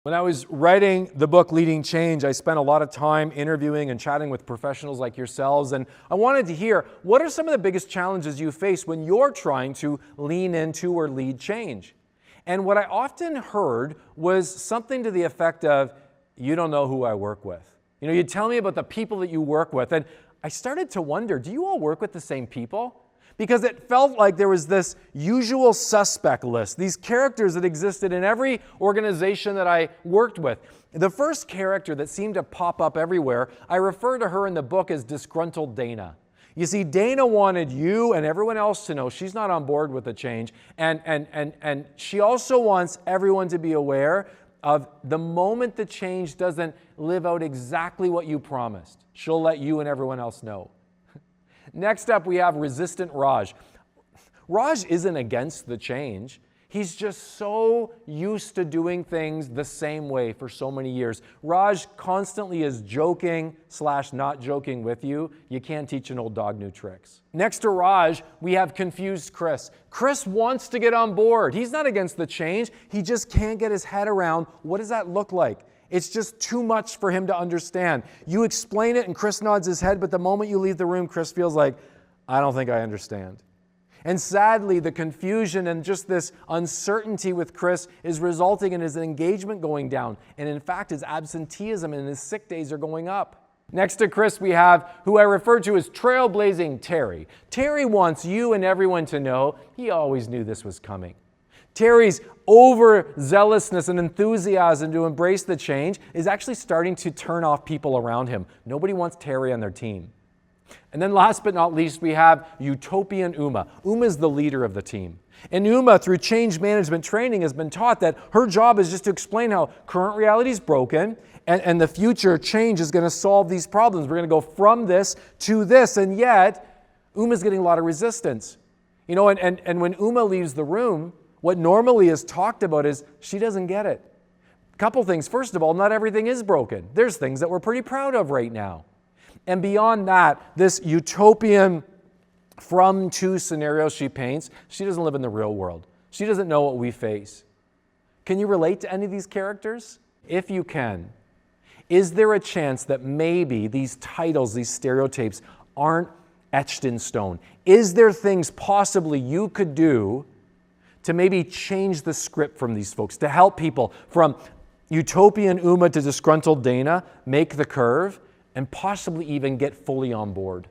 When I was writing the book Leading Change, I spent a lot of time interviewing and chatting with professionals like yourselves, and I wanted to hear, what are some of the biggest challenges you face when you're trying to lean into or lead change? And what I often heard was something to the effect of, you don't know who I work with. You know, you tell me about the people that you work with, and I started to wonder, do you all work with the same people? Because it felt like there was this usual suspect list, these characters that existed in every organization that I worked with. The first character that seemed to pop up everywhere, I refer to her in the book as disgruntled Dana. You see, Dana wanted you and everyone else to know she's not on board with the change, and she also wants everyone to be aware of the moment the change doesn't live out exactly what you promised, she'll let you and everyone else know. Next up, we have resistant Raj. Raj isn't against the change. He's just so used to doing things the same way for so many years. Raj constantly is joking / not joking with you. You can't teach an old dog new tricks. Next to Raj, we have confused Chris. Chris wants to get on board. He's not against the change. He just can't get his head around what does that look like. It's just too much for him to understand. You explain it and Chris nods his head, but the moment you leave the room, Chris feels like, I don't think I understand. And sadly, the confusion and just this uncertainty with Chris is resulting in his engagement going down. And in fact, his absenteeism and his sick days are going up. Next to Chris, we have who I refer to as trailblazing Terry. Terry wants you and everyone to know he always knew this was coming. Terry's overzealousness and enthusiasm to embrace the change is actually starting to turn off people around him. Nobody wants Terry on their team. And then last but not least, we have utopian Uma. Uma is the leader of the team. And Uma, through change management training, has been taught that her job is just to explain how current reality is broken and the future change is going to solve these problems. We're going to go from this to this. And yet, Uma's getting a lot of resistance. You know, and when Uma leaves the room, what normally is talked about is she doesn't get it. A couple things. First of all, not everything is broken. There's things that we're pretty proud of right now. And beyond that, this utopian from to scenario she paints, she doesn't live in the real world. She doesn't know what we face. Can you relate to any of these characters? If you can, is there a chance that maybe these titles, these stereotypes, aren't etched in stone? Is there things possibly you could do to maybe change the script from these folks, to help people from utopian Uma to disgruntled Dana make the curve and possibly even get fully on board?